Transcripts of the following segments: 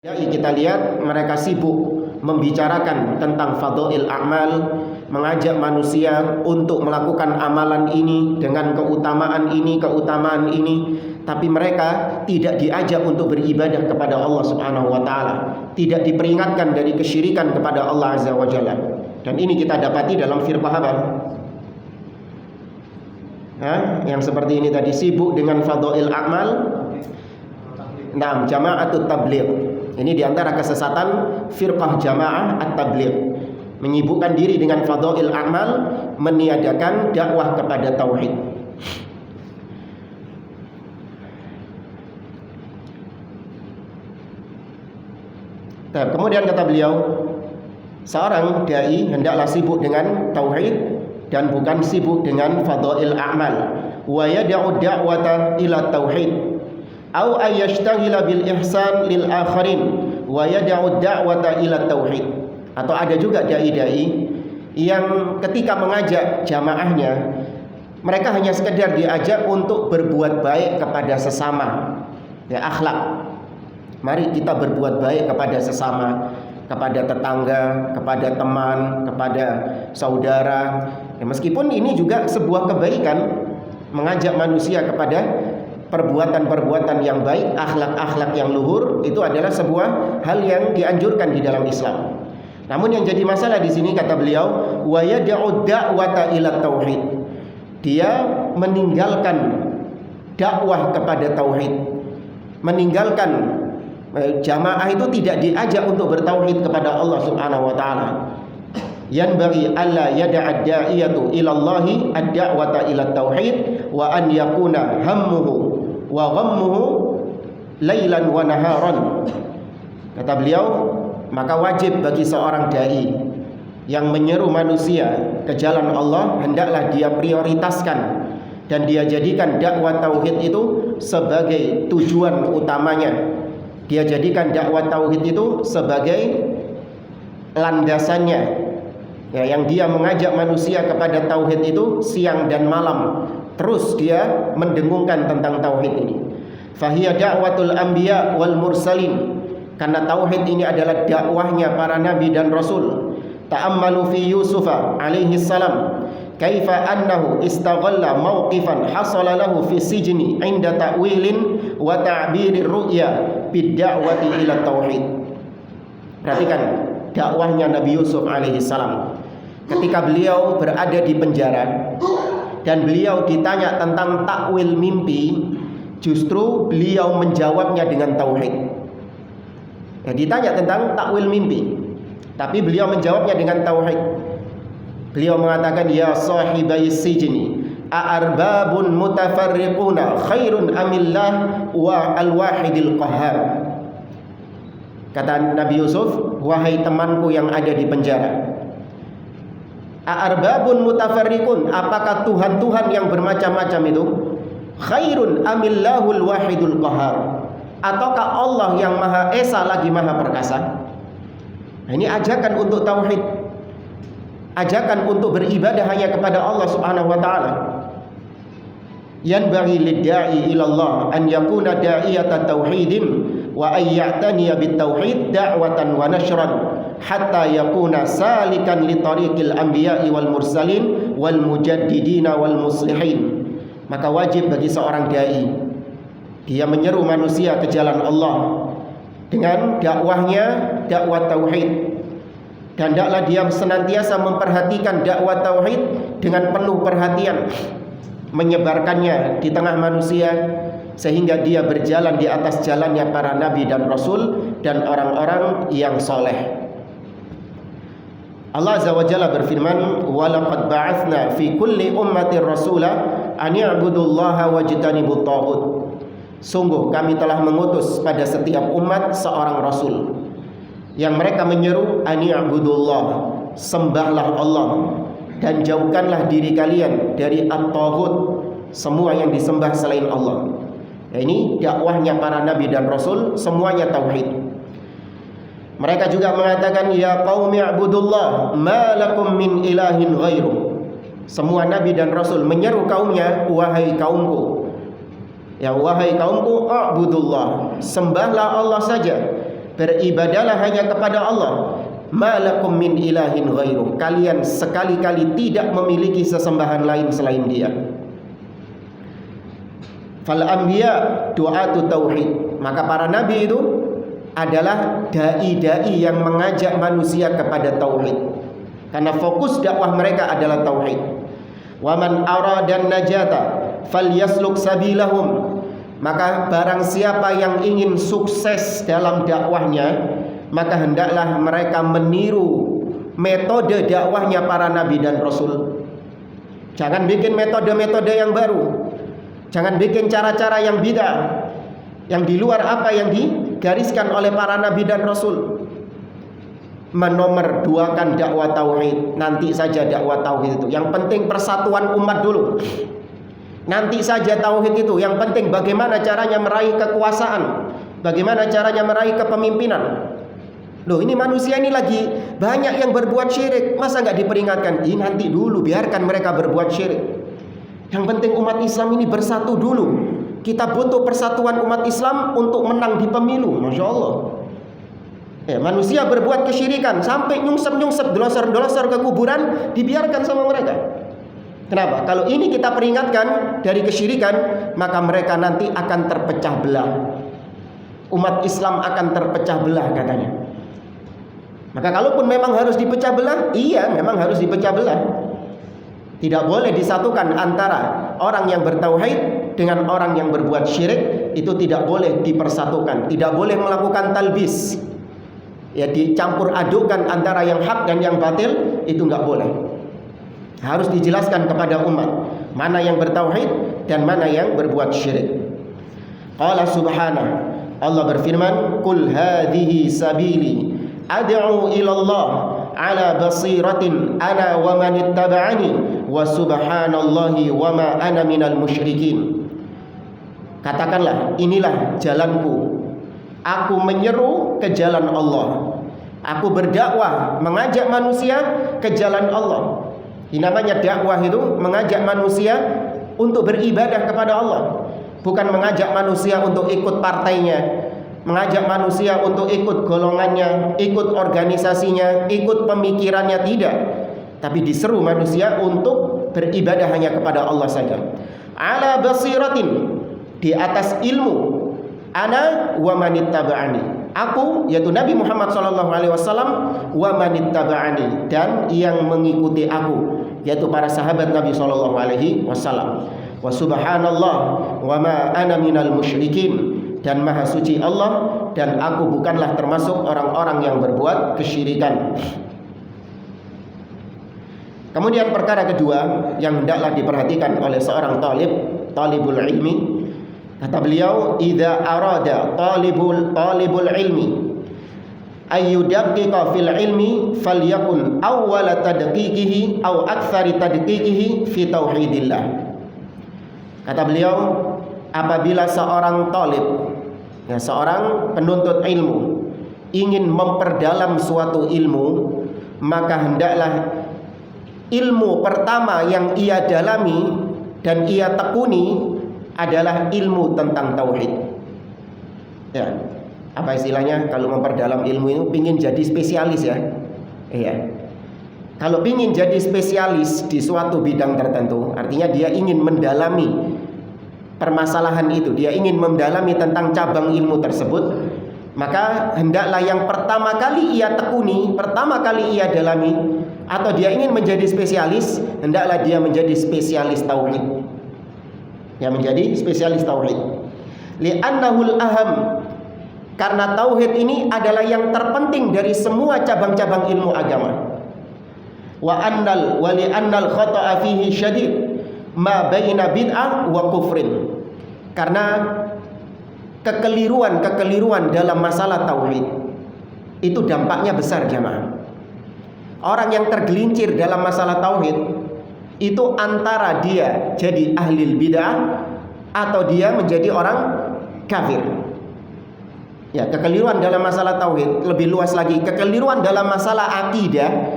Jadi kita lihat mereka sibuk membicarakan tentang fadhail a'mal, mengajak manusia untuk melakukan amalan ini dengan keutamaan ini, tapi mereka tidak diajak untuk beribadah kepada Allah Subhanahu wa taala, tidak diperingatkan dari kesyirikan kepada Allah Azza wa Jalla. Dan ini kita dapati dalam firqah apa? Yang seperti ini tadi, sibuk dengan fadhail a'mal. Nah, jama'atut tabligh. Ini diantara kesesatan firqah jamaah at-tabligh, menyibukkan diri dengan fadhail a'mal, meniadakan dakwah kepada tauhid. Kemudian kata beliau, seorang dai hendaklah sibuk dengan tauhid dan bukan sibuk dengan fadhail a'mal. Wa yad'u da'wata ila tauhid au ayyashtagila bil ihsan lil akharin wa yad'u da'wata ila tauhid. Atau ada juga dai-dai yang ketika mengajak jamaahnya, mereka hanya sekedar diajak untuk berbuat baik kepada sesama, ya, akhlak. Mari kita berbuat baik kepada sesama, kepada tetangga, kepada teman, kepada saudara, ya, meskipun ini juga sebuah kebaikan, mengajak manusia kepada perbuatan-perbuatan yang baik, akhlak-akhlak yang luhur, itu adalah sebuah hal yang dianjurkan di dalam Islam. Namun yang jadi masalah di sini, kata beliau, wa yad'u da'wata ila tauhid. Dia meninggalkan dakwah kepada tauhid, meninggalkan jamaah itu tidak diajak untuk bertauhid kepada Allah Subhanahu wa taala. Yanbaghi alla yada'a ad-da'iyatu ila Allahi ad-da'wata ila tauhid wa an yakuna hammuhu wa ghammuhu lailan wa naharan. Kata beliau, maka wajib bagi seorang dai yang menyeru manusia ke jalan Allah, hendaklah dia prioritaskan dan dia jadikan dakwah tauhid itu sebagai tujuan utamanya. Dia jadikan dakwah tauhid itu sebagai landasannya, ya, yang dia mengajak manusia kepada tauhid itu siang dan malam. Terus dia mendengungkan tentang tauhid ini. Fahiya da'watul anbiya wal mursalin. Karena tauhid ini adalah dakwahnya para nabi dan rasul. Ta'ammalu fi Yusuf alaihi salam, kaifa annahu istaghalla mawqifan hasala lahu fi sijni 'inda ta'wilin wa ta'birir ru'ya bid da'wati ila tauhid. Perhatikan dakwahnya Nabi Yusuf alaihi salam. Ketika beliau berada di penjara dan beliau ditanya tentang takwil mimpi, justru beliau menjawabnya dengan tauhid. Ya, ditanya tentang takwil mimpi, tapi beliau menjawabnya dengan tauhid. Beliau mengatakan, ya sahibai sijni a'arbabun mutafarriquna khairun amillah wa al-wahidil qahhar. Kata Nabi Yusuf, wahai temanku yang ada di penjara, a'arbabun mutafarriqun, apakah Tuhan-Tuhan yang bermacam-macam itu khairun amillahul wahidul qahhar, ataukah Allah yang Maha Esa lagi Maha Perkasa? Nah, ini ajakan untuk tauhid, ajakan untuk beribadah hanya kepada Allah Subhanahu wa taala. Yanbaghi lid-da'i ila Allah an yakuna da'iyata tauhidin wa ay ya'taniya bit tauhid da'watan wa nashran hatta yakuna salikan li tariqil anbiya'i wal mursalin wal mujaddidina wal muslihin. Maka wajib bagi seorang dai, dia menyeru manusia ke jalan Allah dengan dakwahnya, dakwah tauhid, dan hendaklah dia senantiasa memperhatikan dakwah tauhid dengan penuh perhatian, menyebarkannya di tengah manusia sehingga dia berjalan di atas jalannya para nabi dan rasul dan orang-orang yang soleh. Allah Azza wa Jalla berfirman, wa laqad ba'atsna fi kulli ummatin rasula an ya'budullaha wajtanibut taghut. Sungguh kami telah mengutus pada setiap umat seorang rasul yang mereka menyeru an ya'budullah, sembahlah Allah dan jauhkanlah diri kalian dari at-taghut, semua yang disembah selain Allah. Ini dakwahnya para nabi dan rasul, semuanya tauhid. Mereka juga mengatakan, ya qaumi i'budullah ma lakum min ilahin ghairu. Semua nabi dan rasul menyeru kaumnya, wahai kaumku, ya wahai kaumku, i'budullah, sembahlah Allah saja. beribadahlah hanya kepada Allah. Malakum min ilahin ghairuh, kalian sekali-kali tidak memiliki sesembahan lain selain Dia. Fal anbiya du'atu tauhid, maka para nabi itu adalah dai-dai yang mengajak manusia kepada tauhid, karena fokus dakwah mereka adalah tauhid. Wa man aradan najata falyasluk sabilahum, maka barang siapa yang ingin sukses dalam dakwahnya, maka hendaklah mereka meniru metode dakwahnya para nabi dan rasul. Jangan bikin metode-metode yang baru, jangan bikin cara-cara yang bid'ah, yang di luar apa yang digariskan oleh para nabi dan rasul. Menomorduakan dakwah tauhid, nanti saja dakwah tauhid itu. Yang penting persatuan umat dulu. Nanti saja tauhid itu. Yang penting bagaimana caranya meraih kekuasaan, bagaimana caranya meraih kepemimpinan. Loh, ini manusia ini lagi banyak yang berbuat syirik, masa nggak diperingatkan? Ini nanti dulu, biarkan mereka berbuat syirik. Yang penting umat Islam ini bersatu dulu. Kita butuh persatuan umat Islam untuk menang di pemilu. Masya Allah. Manusia berbuat kesyirikan sampai nyungsep-nyungsep, dolosor-dolosor ke kuburan, dibiarkan sama mereka. Kenapa? Kalau ini kita peringatkan dari kesyirikan, maka mereka nanti akan terpecah belah. Umat Islam akan terpecah belah katanya. Maka kalaupun memang harus dipecah belah, iya memang harus dipecah belah. Tidak boleh disatukan antara orang yang bertauhid dengan orang yang berbuat syirik. Itu tidak boleh dipersatukan. Tidak boleh melakukan talbis, ya, dicampur adukkan antara yang hak dan yang batil. Itu nggak boleh. Harus dijelaskan kepada umat mana yang bertauhid dan mana yang berbuat syirik. Qala subhanahu, Allah berfirman, "Qul hadhihi sabili ad'u ila Allah ala basiratin ana wa man ittaba'ani wa subhanallahi wa ma ana minal musyrikin." Katakanlah, inilah jalanku. Aku menyeru ke jalan Allah. Aku berdakwah, mengajak manusia ke jalan Allah. Ini namanya dakwah, itu mengajak manusia untuk beribadah kepada Allah, bukan mengajak manusia untuk ikut partainya, mengajak manusia untuk ikut golongannya, ikut organisasinya, ikut pemikirannya, tidak. Tapi diseru manusia untuk beribadah hanya kepada Allah saja. Ala basiratin, di atas ilmu. Ana wa manittaba'ani, aku yaitu Nabi Muhammad SAW, wa manittaba'ani, dan yang mengikuti aku yaitu para sahabat Nabi SAW. Wa subhanallah wa ma ana minal musyrikin, dan maha suci Allah dan aku bukanlah termasuk orang-orang yang berbuat kesyirikan. Kemudian perkara kedua yang hendaklah diperhatikan oleh seorang talibul ilmi, kata beliau, idza arada talibul ilmi ayyudaqqiqa fil ilmi falyakun awwala tadqiqihi aw aktsari tadqiqihi fi tauhidillah. Kata beliau, apabila seorang talib, ya, seorang penuntut ilmu ingin memperdalam suatu ilmu, maka hendaklah ilmu pertama yang ia dalami dan ia tekuni adalah ilmu tentang tauhid. Ya, apa istilahnya kalau memperdalam ilmu itu, pingin jadi spesialis, ya. Iya. Kalau pingin jadi spesialis di suatu bidang tertentu, artinya dia ingin mendalami permasalahan itu, dia ingin mendalami tentang cabang ilmu tersebut, maka hendaklah yang pertama kali ia tekuni, pertama kali ia dalami, atau dia ingin menjadi spesialis, hendaklah dia menjadi spesialis tauhid. Ya, menjadi spesialis tauhid. Li'annahul aham, karena tauhid ini adalah yang terpenting dari semua cabang-cabang ilmu agama. Wa li'annal khata'a fihi syadid ma baina bid'ah wa kufrin. Karena kekeliruan dalam masalah tauhid itu dampaknya besar, jamaah. Orang yang tergelincir dalam masalah tauhid itu antara dia jadi ahli bid'ah atau dia menjadi orang kafir. Ya, kekeliruan dalam masalah tauhid, lebih luas lagi, kekeliruan dalam masalah akidah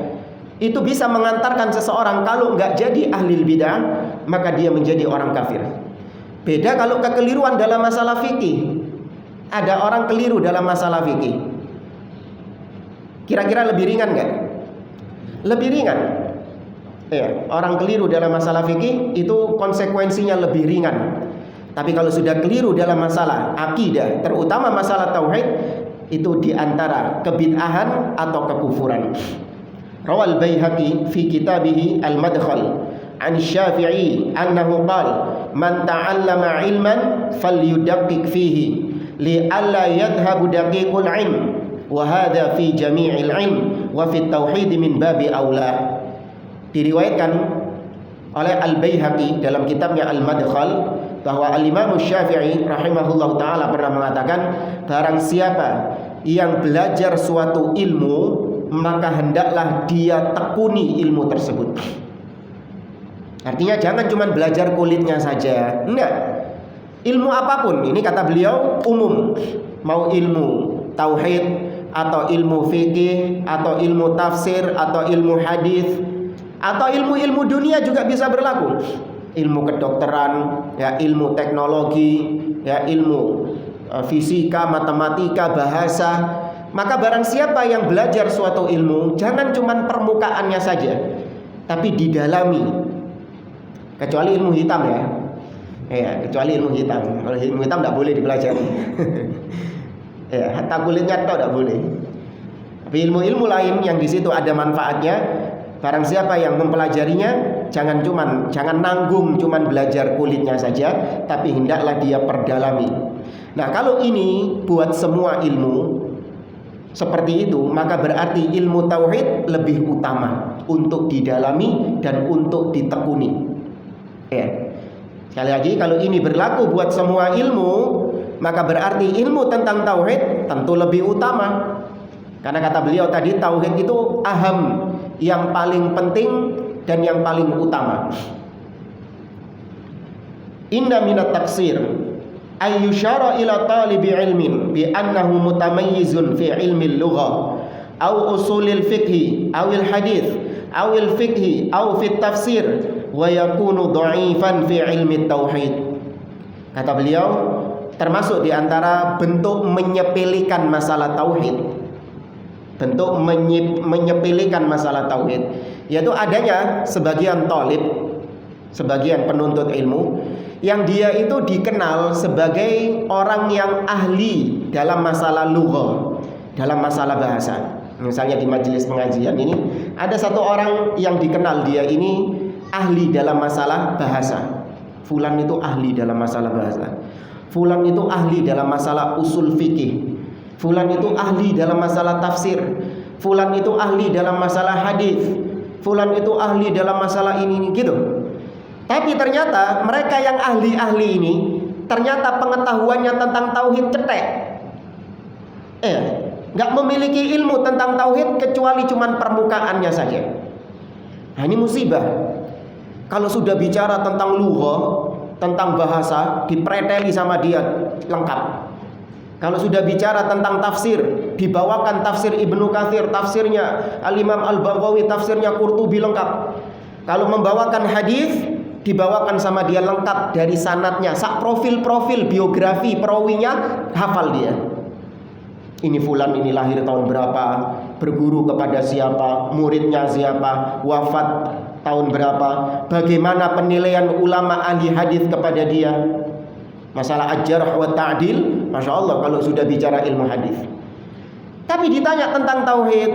itu bisa mengantarkan seseorang, kalau nggak jadi ahli bid'ah, maka dia menjadi orang kafir. Beda kalau kekeliruan dalam masalah fikih. Ada orang keliru dalam masalah fikih. Kira-kira lebih ringan nggak? Lebih ringan. Ya, orang keliru dalam masalah fikih itu konsekuensinya lebih ringan. Tapi kalau sudah keliru dalam masalah akidah, terutama masalah tauhid, itu diantara kebid'ahan atau kekufuran. Rawal Baihaqi fi kitabih Al-Madkhal an Syafi'i annahu qala man ta'allama ilman falyudaqqiq fihi li'alla yadhhabu daqiqul ilm wa hadha fi jami'il ilm wa fi tauhid min babi aula. Diriwayatkan oleh Al-Baihaqi dalam kitabnya Al-Madkhal bahwa Al-Imam Syafi'i rahimahullah ta'ala pernah mengatakan, barang siapa yang belajar suatu ilmu, maka hendaklah dia tekuni ilmu tersebut. Artinya jangan cuma belajar kulitnya saja. Enggak. Ilmu apapun, ini kata beliau umum. Mau ilmu tauhid atau ilmu fikih atau ilmu tafsir atau ilmu hadis atau ilmu-ilmu dunia juga bisa berlaku. Ilmu kedokteran, ya, ilmu teknologi, ya, ilmu fisika, matematika, bahasa. Maka barang siapa yang belajar suatu ilmu, jangan cuma permukaannya saja, tapi didalami. Kecuali ilmu hitam, ya. Ya, kecuali ilmu hitam. Kalau ilmu hitam tidak boleh dipelajari. Ya, hatta kulitnya itu tidak boleh. Tapi ilmu-ilmu lain yang di situ ada manfaatnya, barang siapa yang mempelajarinya, jangan nanggung cuman belajar kulitnya saja, tapi hendaklah dia perdalami. Nah, kalau ini buat semua ilmu seperti itu, maka berarti ilmu tauhid lebih utama untuk didalami dan untuk ditekuni. Ya. Sekali lagi, kalau ini berlaku buat semua ilmu, maka berarti ilmu tentang tauhid tentu lebih utama. Karena kata beliau tadi, tauhid itu aham, yang paling penting dan yang paling utama. Inna minat taksir ayyushara ila talibi ilmin bi annahu mutamayyizun fi ilmi al-lughah aw usulil fiqhi aw al-hadith aw al-fiqhi aw fi tafsir wa yakunu dha'ifan fi ilmi tauhid. Kata beliau, termasuk di antara bentuk menyepelekan masalah tauhid, bentuk menyepelekan masalah tauhid, yaitu adanya sebagian talib, sebagian penuntut ilmu yang dia itu dikenal sebagai orang yang ahli dalam masalah lughah, dalam masalah bahasa. Misalnya di majelis pengajian ini ada satu orang yang dikenal dia ini ahli dalam masalah bahasa. Fulan itu ahli dalam masalah bahasa. Fulan itu ahli dalam masalah usul fikih. Fulan itu ahli dalam masalah tafsir. Fulan itu ahli dalam masalah hadis. Fulan itu ahli dalam masalah ini gitu. Tapi ternyata mereka yang ahli-ahli ini ternyata pengetahuannya tentang tauhid cetek. Nggak memiliki ilmu tentang tauhid kecuali cuman permukaannya saja. Nah, ini musibah. Kalau sudah bicara tentang lughah, tentang bahasa, dipreteli sama dia lengkap. Kalau sudah bicara tentang tafsir, dibawakan tafsir Ibnu Katsir, tafsirnya Al-Imam Al-Baghawi, tafsirnya Qurtubi lengkap. Kalau membawakan hadis, dibawakan sama dia lengkap dari sanadnya, sak profil-profil biografi perawinya hafal dia. Ini fulan ini lahir tahun berapa, berguru kepada siapa, muridnya siapa, wafat tahun berapa, bagaimana penilaian ulama ahli hadis kepada dia. Masalah ajarh wa ta'dil, Masya Allah kalau sudah bicara ilmu hadis. Tapi ditanya tentang tauhid,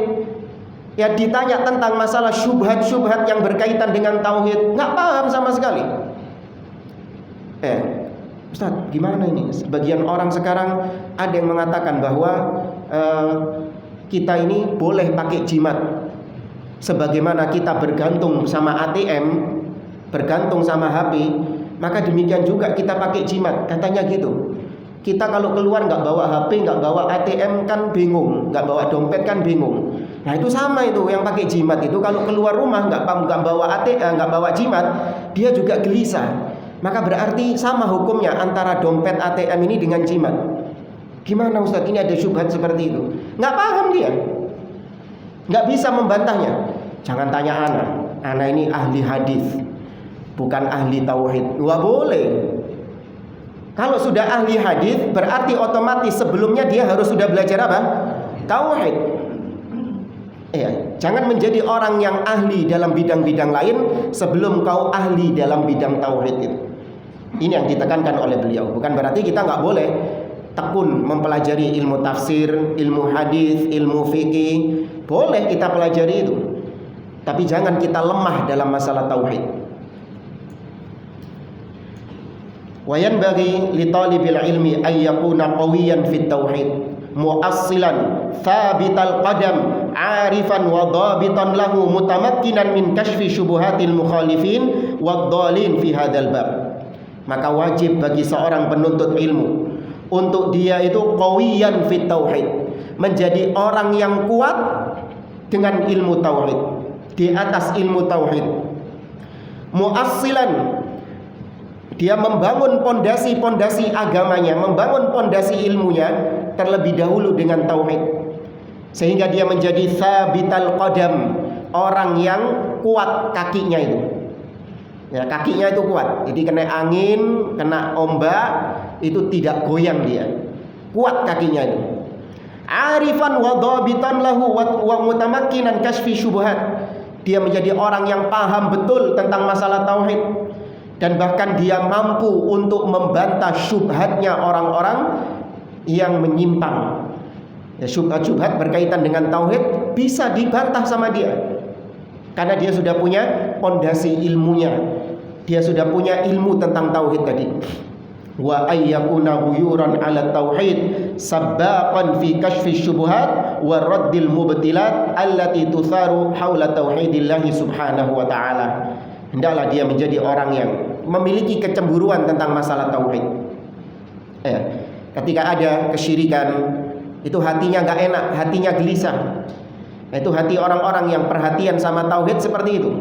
ya ditanya tentang masalah syubhat-syubhat yang berkaitan dengan tauhid, nggak paham sama sekali. Ustaz, gimana ini? Sebagian orang sekarang ada yang mengatakan bahwa kita ini boleh pakai jimat. Sebagaimana kita bergantung sama ATM, bergantung sama HP, maka demikian juga kita pakai jimat. Katanya gitu. Kita kalau keluar nggak bawa HP, nggak bawa ATM kan bingung, nggak bawa dompet kan bingung. Nah itu sama itu yang pakai jimat itu kalau keluar rumah nggak bawa ATM, nggak bawa jimat, dia juga gelisah. Maka berarti sama hukumnya antara dompet ATM ini dengan jimat. Gimana Ustaz? Ini ada syubhat seperti itu. Nggak paham dia, nggak bisa membantahnya. Jangan tanya ana ini ahli hadis, bukan ahli tauhid. Nggak boleh. Kalau sudah ahli hadis berarti otomatis sebelumnya dia harus sudah belajar apa? Tauhid. Jangan menjadi orang yang ahli dalam bidang-bidang lain sebelum kau ahli dalam bidang tauhid itu. Ini yang ditekankan oleh beliau. Bukan berarti kita nggak boleh tekun mempelajari ilmu tafsir, ilmu hadis, ilmu fikih. Boleh kita pelajari itu. Tapi jangan kita lemah dalam masalah tauhid. Wa yanbaghi li talibil ilmi ay yakuna qawiyan fit tauhid, muassilan, thabital qadam, arifan wa dhabitan lahu, mutamakkinan min kashfi syubuhatil mukhalifin wad-dhalin fi hadzal bab. Maka wajib bagi seorang penuntut ilmu untuk dia itu qawiyan fit tauhid, menjadi orang yang kuat dengan ilmu tauhid, di atas ilmu tauhid. Muassilan, dia membangun pondasi-pondasi agamanya, membangun pondasi ilmunya terlebih dahulu dengan tauhid, sehingga dia menjadi thabital qadam, orang yang kuat kakinya itu. Kakinya itu kuat. Jadi kena angin, kena ombak, itu tidak goyang dia. Kuat kakinya itu. Arifan wa dhabitan lahu wa mutamakkinan kashfi syubhat. Dia menjadi orang yang paham betul tentang masalah tauhid, dan bahkan dia mampu untuk membantah syubhatnya orang-orang yang menyimpang. Syubhat-syubhat berkaitan dengan tauhid bisa dibantah sama dia, karena dia sudah punya pondasi ilmunya. Dia sudah punya ilmu tentang tauhid tadi. Wa ayyakuna ghuyuran 'ala tauhid sabbaqan fi kashfi syubhat wa raddil mubtilat allati tutharu haula tauhidillah subhanahu wa ta'ala. Hendaklah dia menjadi orang yang memiliki kecemburuan tentang masalah tauhid. Ketika ada kesyirikan, itu hatinya gak enak, hatinya gelisah. Itu hati orang-orang yang perhatian sama tauhid seperti itu.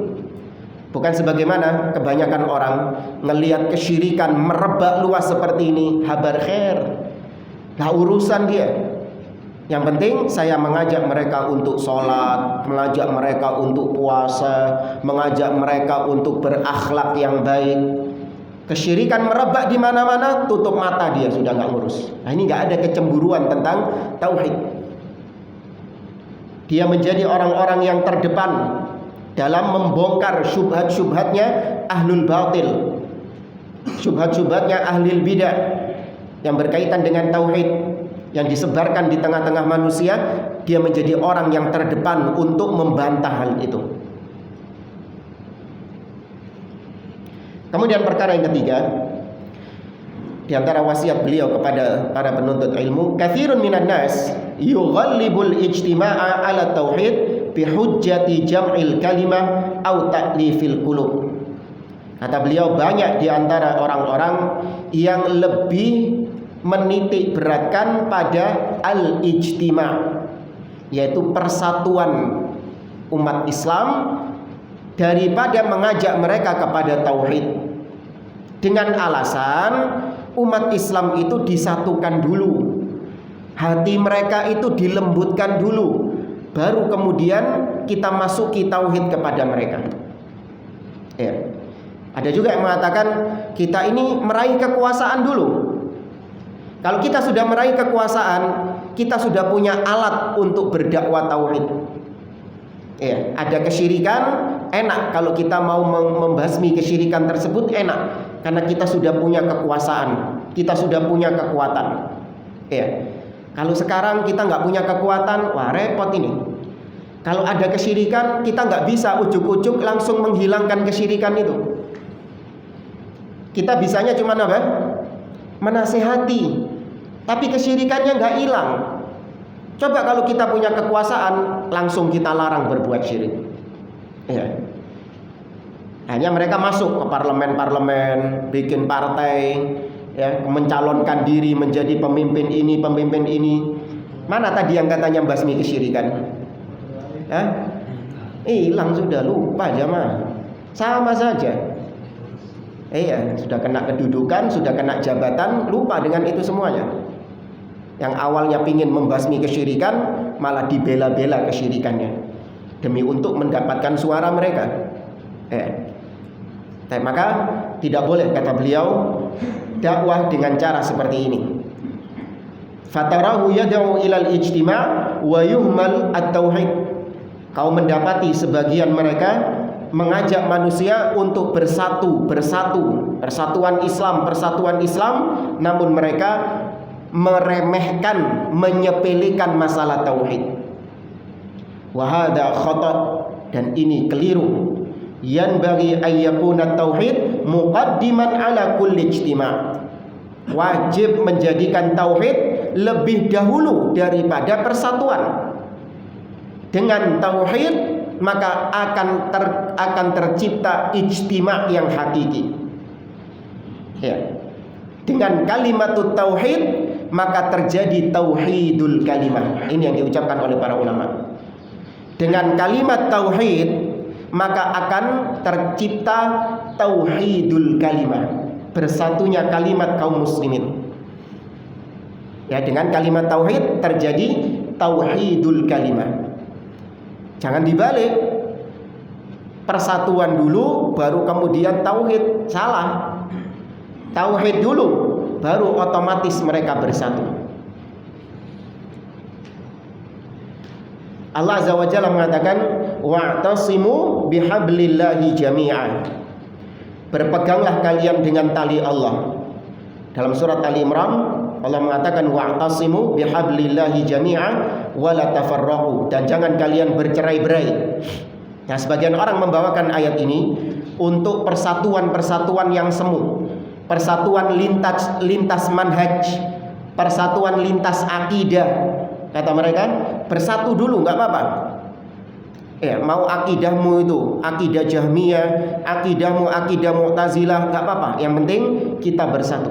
Bukan sebagaimana kebanyakan orang ngelihat kesyirikan merebak luas seperti ini, habar khair, gak urusan dia. Yang penting saya mengajak mereka untuk sholat, mengajak mereka untuk puasa, mengajak mereka untuk berakhlak yang baik. Kesyirikan merebak di mana-mana, tutup mata dia, sudah nggak ngurus. Nah, ini nggak ada kecemburuan tentang tauhid. Dia menjadi orang-orang yang terdepan dalam membongkar syubhat-syubhatnya ahlul batil, syubhat-syubhatnya ahlul bidah yang berkaitan dengan tauhid, yang disebarkan di tengah-tengah manusia. Dia menjadi orang yang terdepan untuk membantah hal itu. Kemudian perkara yang ketiga, di antara wasiat beliau kepada para penuntut ilmu, katsirun minan nas yughallibul ijtima'a 'ala tauhid bi hujjati jam'il kalimah au ta'lifil qulub. Kata beliau, banyak di antara orang-orang yang lebih menitik beratkan pada al-ijtima', yaitu persatuan umat Islam, daripada mengajak mereka kepada tauhid, dengan alasan umat Islam itu disatukan dulu, hati mereka itu dilembutkan dulu, baru kemudian kita masuki tauhid kepada mereka. Ada juga yang mengatakan kita ini meraih kekuasaan dulu. Kalau kita sudah meraih kekuasaan, kita sudah punya alat untuk berdakwah tauhid. Ada kesyirikan, enak kalau kita mau membasmi kesyirikan tersebut, enak karena kita sudah punya kekuasaan, kita sudah punya kekuatan. Kalau sekarang kita nggak punya kekuatan, wah repot ini. Kalau ada kesyirikan, kita nggak bisa ujuk-ujuk langsung menghilangkan kesyirikan itu. Kita bisanya cuma apa? Menasehati, tapi kesyirikannya nggak hilang. Coba kalau kita punya kekuasaan, langsung kita larang berbuat syirik. Hanya mereka masuk ke parlemen-parlemen, bikin partai, mencalonkan diri menjadi pemimpin ini, pemimpin ini. Mana tadi yang katanya basmi kesyirikan? Hilang sudah, lupa jamaah. Sama saja. Sudah kena kedudukan, sudah kena jabatan, lupa dengan itu semuanya. Yang awalnya pingin membasmi kesyirikan, malah dibela-bela kesyirikannya demi untuk mendapatkan suara mereka. Maka tidak boleh, kata beliau, dakwah dengan cara seperti ini. Fatarahu yad'u ilal ijtima' wa yuhmal at-tauhid. kau mendapati sebagian mereka mengajak manusia untuk bersatu, persatuan Islam, namun mereka meremehkan, menyepelekan masalah tauhid. Wa hadza khata', dan ini keliru. Yanbaghi ayyakuna tauhid muqaddiman ala kulli ijtima'. Wajib menjadikan tauhid lebih dahulu daripada persatuan. Dengan tauhid maka akan tercipta ijtima' yang hakiki. Ya. Dengan kalimat tauhid maka terjadi tauhidul kalimah. Ini yang diucapkan oleh para ulama. Dengan kalimat tauhid maka akan tercipta tauhidul kalimah, bersatunya kalimat kaum muslimin. Ya, dengan kalimat tauhid terjadi tauhidul kalimah. Jangan dibalik. Persatuan dulu baru kemudian tauhid. Salah. Tauhid dulu baru otomatis mereka bersatu. Allah Azza wa Jalla mengatakan wa'tasimu bihablillahi jami'an. Berpeganglah kalian dengan tali Allah. Dalam surat Ali Imran Allah mengatakan wa'tasimu bihablillahi jami'an wa la tafarraqu, dan jangan kalian bercerai-berai. Nah, sebagian orang membawakan ayat ini untuk persatuan-persatuan yang semu, persatuan lintas manhaj, persatuan lintas akidah. Kata mereka, bersatu dulu nggak apa-apa. Ya, mau akidahmu itu akidah Jahmiyah, akidahmu akidah Mu'tazilah, nggak apa-apa. Yang penting kita bersatu.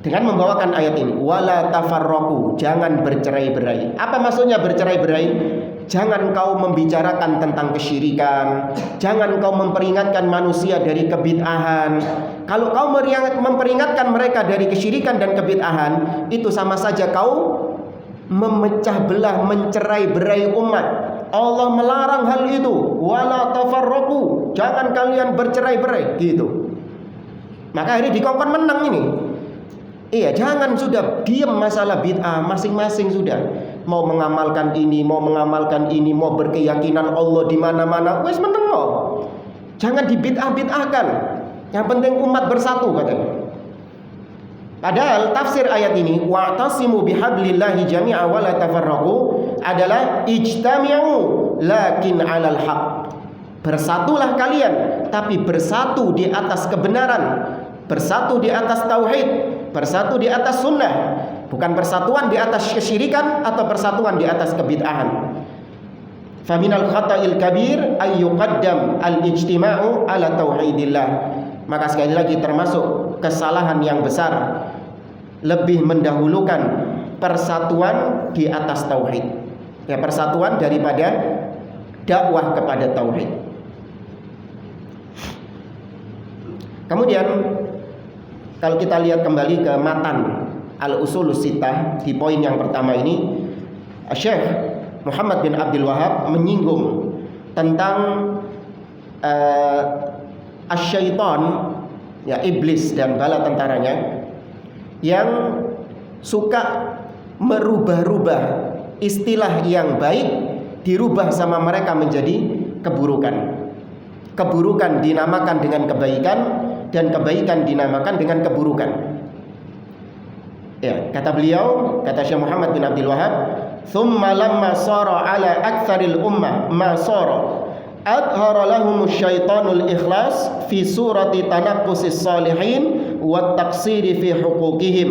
Dengan membawakan ayat ini, wala tafarraqu, jangan bercerai-berai. Apa maksudnya bercerai-berai? Jangan kau membicarakan tentang kesyirikan, jangan kau memperingatkan manusia dari kebid'ahan. Kalau kau memperingatkan mereka dari kesyirikan dan kebid'ahan, itu sama saja kau memecah belah, mencerai-berai umat. Allah melarang hal itu. Wala tafarraqu, jangan kalian bercerai-berai, gitu. Maka akhirnya dikongkon menang ini. Iya, jangan sudah diam masalah bid'ah, masing-masing sudah mau mengamalkan ini, mau berkeyakinan Allah di mana-mana, wes meneng loh. Jangan dibid'ah-bid'ahkan. Yang penting umat bersatu, katanya. Padahal tafsir ayat ini wa'tasimu bihablillahi jami'a wa la tafarraqu adalah ijtami'u lakin 'alal haq. Bersatulah kalian, tapi bersatu di atas kebenaran, bersatu di atas tauhid, bersatu di atas sunnah, bukan persatuan di atas kesyirikan atau persatuan di atas kebid'ahan. Faminal khata'il kabir ay yuqaddam al-ijtima'u ala tauhidillah. Maka sekali lagi termasuk kesalahan yang besar lebih mendahulukan persatuan di atas tauhid. Ya, persatuan daripada dakwah kepada tauhid. Kemudian kalau kita lihat kembali ke matan Al-Usulus Sittah di poin yang pertama ini, Syekh Muhammad bin Abdul Wahab menyinggung tentang asyaiton, ya, iblis dan bala tentaranya yang suka merubah-rubah istilah yang baik, dirubah sama mereka menjadi keburukan. Keburukan dinamakan dengan kebaikan dan kebaikan dinamakan dengan keburukan. Ya, kata beliau, kata Syekh Muhammad bin Abdul Wahab, "Tsumma lamma sara ala aktsaril ummah ma sara adhara lahumus syaitanul ikhlas fi surati tanaqqusis salihin wa taqsiri fi huquqihim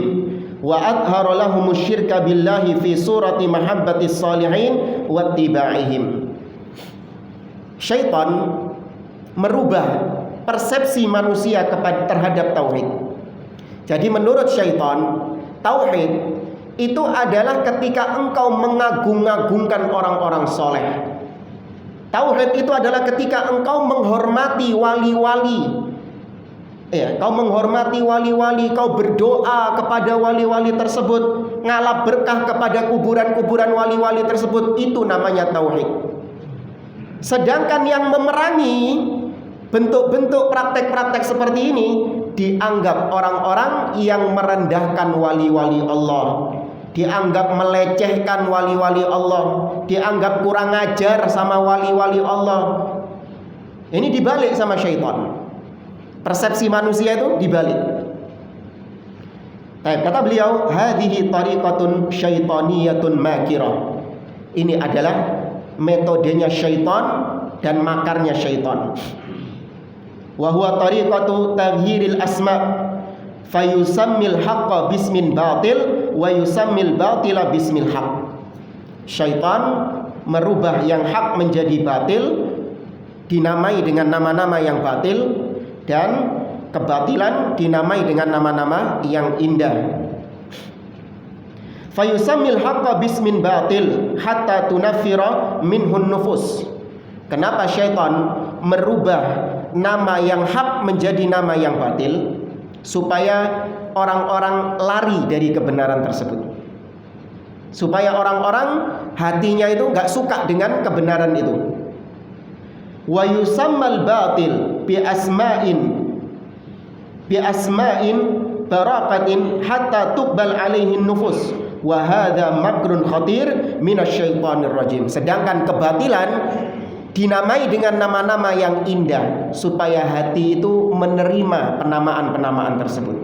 wa adhara lahumus syirka billahi fi surati mahabbatis salihin wa ittiba'ihim." Syaitan merubah persepsi manusia terhadap tauhid. Jadi menurut syaitan, tauhid itu adalah ketika engkau mengagung-agungkan orang-orang soleh. Tauhid itu adalah ketika engkau menghormati wali-wali. Ya, kau menghormati wali-wali, kau berdoa kepada wali-wali tersebut, ngalap berkah kepada kuburan-kuburan wali-wali tersebut, itu namanya tauhid. Sedangkan yang memerangi bentuk-bentuk praktek-praktek seperti ini dianggap orang-orang yang merendahkan wali-wali Allah, dianggap melecehkan wali-wali Allah, dianggap kurang ajar sama wali-wali Allah. Ini dibalik sama syaitan. Persepsi manusia itu dibalik. Kata beliau, hadhihi tariqatun syaitaniyatun makirah. Ini adalah metodenya syaitan dan makarnya syaitan. Wa huwa tariqatu taghyiril asma' fayusammil haqqa bismin batil wa yusammil batila bismil haq. Syaitan merubah yang hak menjadi batil, dinamai dengan nama-nama yang batil, dan kebatilan dinamai dengan nama-nama yang indah. Fayusammil haqqa bismin batil hatta tunaffira minhun nufus. Kenapa syaitan merubah nama yang hak menjadi nama yang batil? Supaya orang-orang lari dari kebenaran tersebut, supaya orang-orang hatinya itu gak suka dengan kebenaran itu. Wa yusammal batil bi asma'in baraqatin hatta tuqbal alaihi nufus wa hadha makrun khatir minasyaitonir rajim. Sedangkan kebatilan dinamai dengan nama-nama yang indah supaya hati itu menerima penamaan-penamaan tersebut.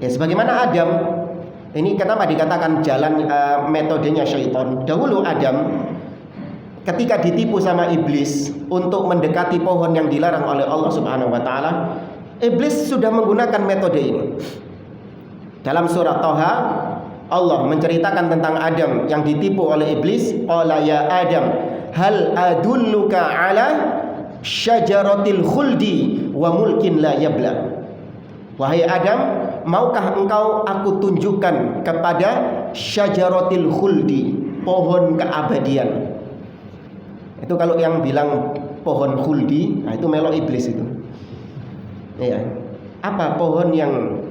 Ya, sebagaimana Adam, ini kenapa dikatakan jalan metodenya syaitan. Dahulu Adam ketika ditipu sama iblis untuk mendekati pohon yang dilarang oleh Allah Subhanahu wa taala, iblis sudah menggunakan metode ini. Dalam surah Thaha, Allah menceritakan tentang Adam yang ditipu oleh iblis. Qala ya Adam, hal adulluka ala syajaratil khuldi wa mulkin la yabla. Wahai Adam, maukah engkau aku tunjukkan kepada syajaratil khuldi, pohon keabadian. Itu kalau yang bilang pohon khuldi, nah itu melok iblis itu. Ya. Apa pohon yang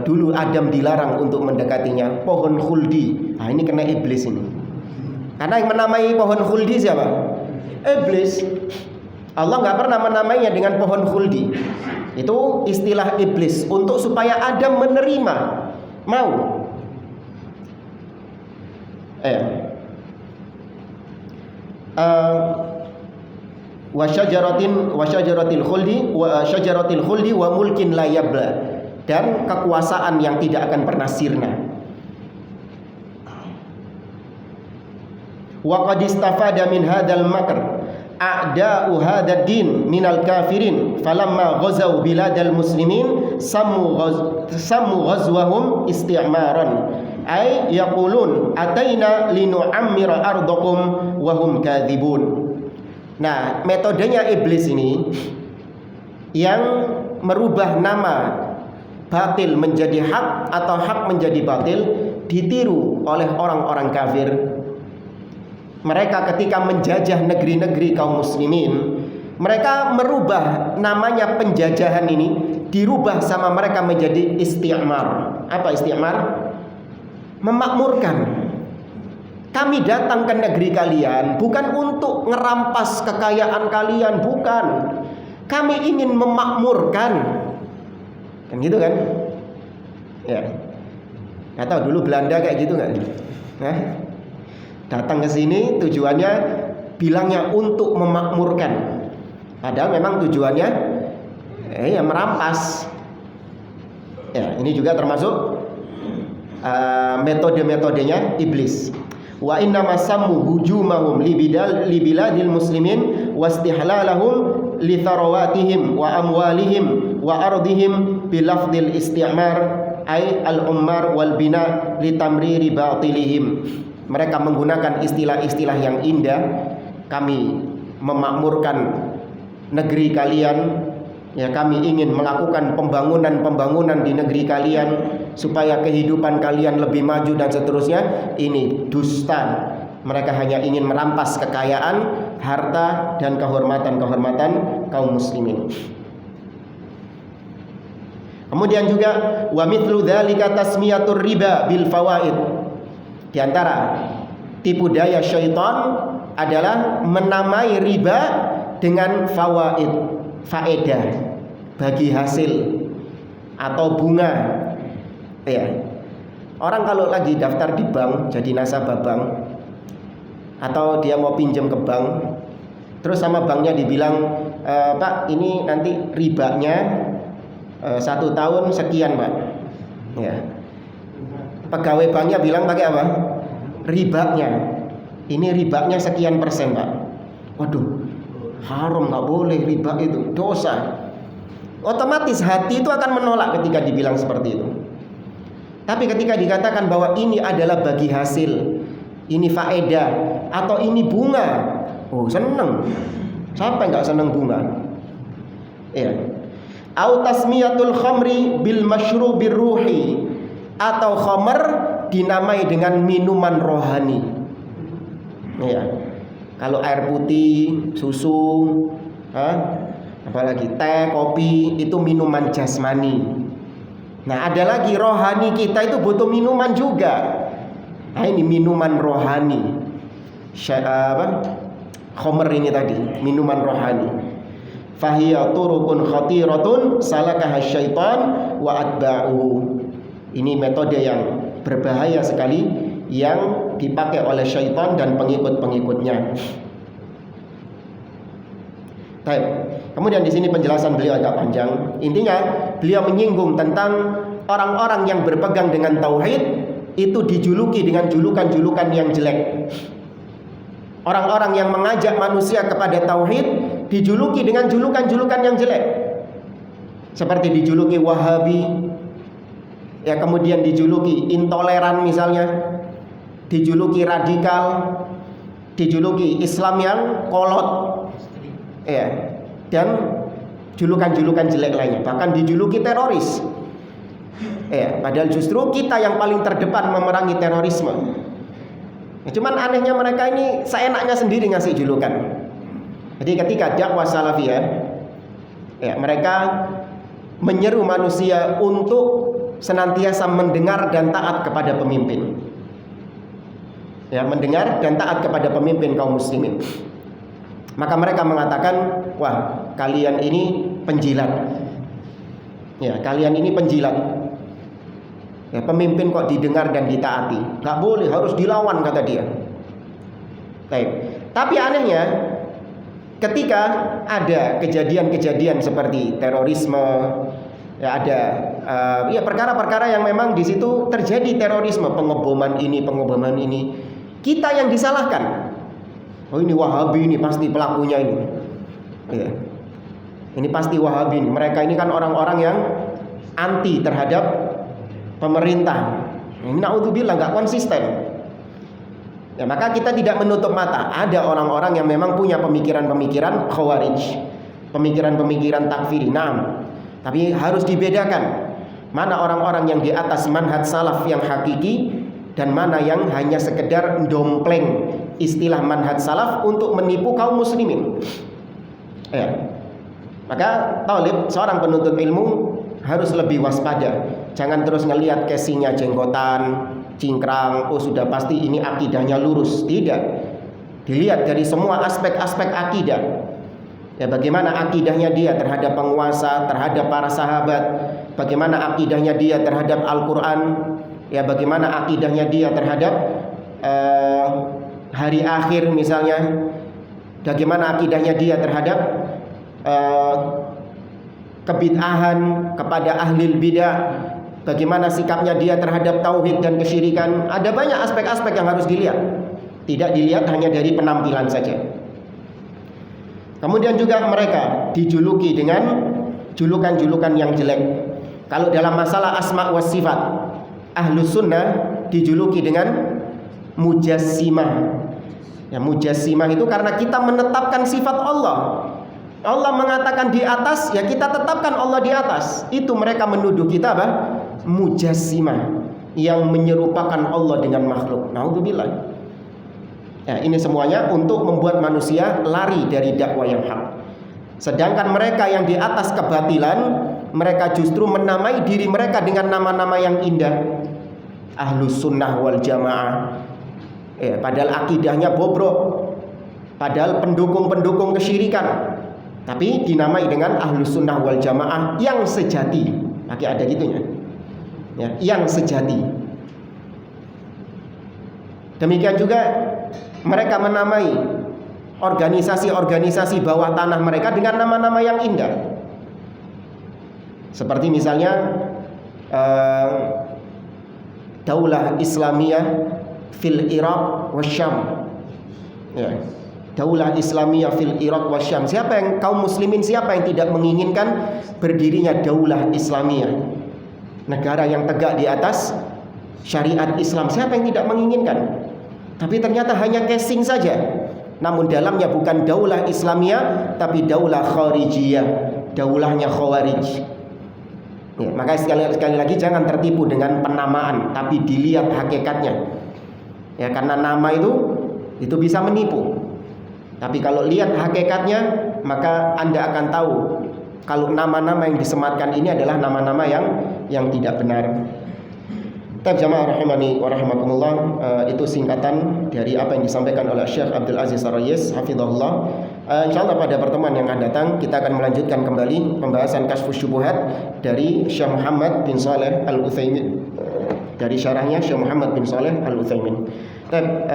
dulu Adam dilarang untuk mendekatinya? Pohon khuldi. Nah, ini kena iblis ini. Karena yang menamai pohon khuldi siapa? Iblis. Allah nggak pernah menamainya dengan pohon khuldi. Itu istilah iblis untuk supaya Adam menerima, mau. Wa syajaratil khuldi wa mulkin la yabla, dan kekuasaan yang tidak akan pernah sirna. Wa qad istafada min hadzal makr a'da'u hadzal din minal kafirin falamma ghazaw biladal muslimin sammu ghazwahum isti'maran ay yaqulun ataina linu'ammira ardakum wa hum kadzibun. Nah, metodenya iblis ini yang merubah nama batil menjadi hak atau hak menjadi batil ditiru oleh orang-orang kafir. Mereka ketika menjajah negeri-negeri kaum muslimin, mereka merubah namanya penjajahan ini, dirubah sama mereka menjadi isti'mar. Apa isti'mar? Memakmurkan. Kami datang ke negeri kalian bukan untuk ngerampas kekayaan kalian, bukan. Kami ingin memakmurkan. Kan gitu kan? Ya. Nggak tahu dulu Belanda kayak gitu nggak? Nah, datang ke sini tujuannya bilangnya untuk memakmurkan. Padahal memang tujuannya ya merampas. Ya, ini juga termasuk metode-metodenya iblis. Wa inna masammu hujumahum libiladil muslimin wastihlalahum li tharawatihim wa amwalihim wa ardihim bilafdil isti'mar ay al-ummar wal bina li tamriri batilihim. Mereka menggunakan istilah-istilah yang indah. Kami memakmurkan negeri kalian, ya, kami ingin melakukan pembangunan di negeri kalian supaya kehidupan kalian lebih maju dan seterusnya. Ini dusta. Mereka hanya ingin merampas kekayaan, harta, dan kehormatan-kehormatan kaum muslimin. Kemudian juga wa mithlu dzalika tasmiyatur riba bil fawaid. Di antara tipu daya syaitan adalah menamai riba dengan fawaid, faedah, bagi hasil atau bunga. Ya. Orang kalau lagi daftar di bank, jadi nasabah bank, atau dia mau pinjam ke bank, terus sama banknya dibilang, Pak, ini nanti ribanya 1 tahun sekian, Pak. Ya. Pegawai banknya bilang pakai apa? Ribanya. Ini ribanya sekian persen, Pak. Waduh, haram, nggak boleh riba itu, dosa. Otomatis hati itu akan menolak ketika dibilang seperti itu. Tapi ketika dikatakan bahwa ini adalah bagi hasil, ini faedah, atau ini bunga, oh seneng. Siapa yang nggak seneng bunga? Ya. Au tasmiyatul khamri bil masyrubir ruhi, atau khamr dinamai dengan minuman rohani. Ya. Kalau air putih, susu, apalagi teh, kopi, itu minuman jasmani. Nah, ada lagi rohani, kita itu butuh minuman juga. Nah, ini minuman rohani. Khamr ini tadi, minuman rohani. Fahiya turukun khatiratun salakaha syaitan wa atba'uhu. Ini metode yang berbahaya sekali yang dipakai oleh syaitan dan pengikut-pengikutnya. Baik. Kemudian di sini penjelasan beliau agak panjang. Intinya beliau menyinggung tentang orang-orang yang berpegang dengan tauhid itu dijuluki dengan julukan-julukan yang jelek. Orang-orang yang mengajak manusia kepada tauhid dijuluki dengan julukan-julukan yang jelek. Seperti dijuluki Wahabi, ya, kemudian dijuluki intoleran misalnya, dijuluki radikal, dijuluki Islam yang kolot, ya, dan julukan-julukan jelek lainnya. Bahkan dijuluki teroris, ya, padahal justru kita yang paling terdepan memerangi terorisme. Ya, cuman anehnya mereka ini seenaknya sendiri ngasih julukan. Jadi ketika dakwah salafiyah, ya, mereka menyeru manusia untuk senantiasa mendengar dan taat kepada pemimpin. Ya, mendengar dan taat kepada pemimpin kaum muslimin. Maka mereka mengatakan, wah, kalian ini penjilat. Ya, kalian ini penjilat. Ya, pemimpin kok didengar dan ditaati? Gak boleh, harus dilawan, kata dia. Baik. Tapi anehnya, ketika ada kejadian-kejadian seperti terorisme, ya ada ya perkara-perkara yang memang di situ terjadi terorisme, pengeboman ini, kita yang disalahkan. Oh, ini Wahabi, ini pasti pelakunya ini. Ya. Ini pasti Wahabi ini. Mereka ini kan orang-orang yang anti terhadap pemerintah. Ini naudzubillah, nggak konsisten. Ya, maka kita tidak menutup mata. Ada orang-orang yang memang punya pemikiran-pemikiran khawarij, pemikiran-pemikiran takfiri. Nah, tapi harus dibedakan mana orang-orang yang di atas manhaj salaf yang hakiki dan mana yang hanya sekedar dompleng istilah manhaj salaf untuk menipu kaum muslimin. Ya. Maka talib, seorang penuntut ilmu, harus lebih waspada. Jangan terus ngelihat casingnya jenggotan, cingkrang, oh sudah pasti ini akidahnya lurus. Tidak. Dilihat dari semua aspek-aspek akidah. Ya, bagaimana akidahnya dia terhadap penguasa, terhadap para sahabat, bagaimana akidahnya dia terhadap Al-Quran, ya, bagaimana akidahnya dia terhadap hari akhir misalnya, bagaimana akidahnya dia terhadap kebid'ahan kepada ahli bidah, bagaimana sikapnya dia terhadap tauhid dan kesyirikan. Ada banyak aspek-aspek yang harus dilihat. Tidak dilihat hanya dari penampilan saja. Kemudian juga mereka dijuluki dengan julukan-julukan yang jelek. Kalau dalam masalah asma wa sifat, Ahlus Sunnah dijuluki dengan mujassimah. Ya, mujassimah itu karena kita menetapkan sifat Allah. Allah mengatakan di atas, ya kita tetapkan Allah di atas. Itu mereka menuduh kita apa? Mujassimah, yang menyerupakan Allah dengan makhluk. Naudzubillah. Ya, ini semuanya untuk membuat manusia lari dari dakwah yang hak. Sedangkan mereka yang di atas kebatilan, mereka justru menamai diri mereka dengan nama-nama yang indah. Ahlus Sunnah wal Jamaah. Ya, padahal akidahnya bobrok. Padahal pendukung-pendukung kesyirikan. Tapi dinamai dengan Ahlus Sunnah wal Jamaah yang sejati. Lagi ada gitunya. Ya, yang sejati. Demikian juga mereka menamai organisasi-organisasi bawah tanah mereka dengan nama-nama yang indah. Seperti misalnya Daulah Islamiyah fil Iraq wa Syam. Ya. Daulah Islamiyah fil Iraq wa Syam. Siapa yang kaum muslimin, siapa yang tidak menginginkan berdirinya daulah Islamiyah? Negara yang tegak di atas syariat Islam. Siapa yang tidak menginginkan? Tapi ternyata hanya casing saja. Namun dalamnya bukan daulah Islamiyah, tapi daulah Khawarijiyah, daulahnya Khawarij. Ya, maka sekali lagi jangan tertipu dengan penamaan, tapi dilihat hakikatnya. Ya, karena nama itu bisa menipu. Tapi kalau lihat hakikatnya, maka Anda akan tahu kalau nama-nama yang disematkan ini adalah nama-nama yang tidak benar. Tapi jamaah rahimani wa rahimakumullah, itu singkatan dari apa yang disampaikan oleh Syekh Abdul Aziz Ar-Rayis hafizahullah. Insyaallah pada pertemuan yang akan datang kita akan melanjutkan kembali pembahasan Kasyfus Syubuhat dari Syekh Muhammad bin Shalih Al-Utsaimin, dari syarahnya Syekh Muhammad bin Shalih Al-Utsaimin.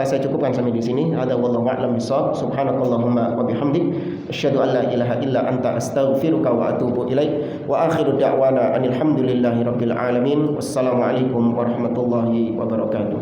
Saya cukupkan sampai di sini. Hadza wallahu a'lam bishawab. Subhanakallahumma wa bihamdik asyhadu an la ilaha illa anta astaghfiruka wa atubu ilaik. Wa akhiru da'wana anil hamdulillahi rabbil alamin. Wassalamualaikum warahmatullahi wabarakatuh.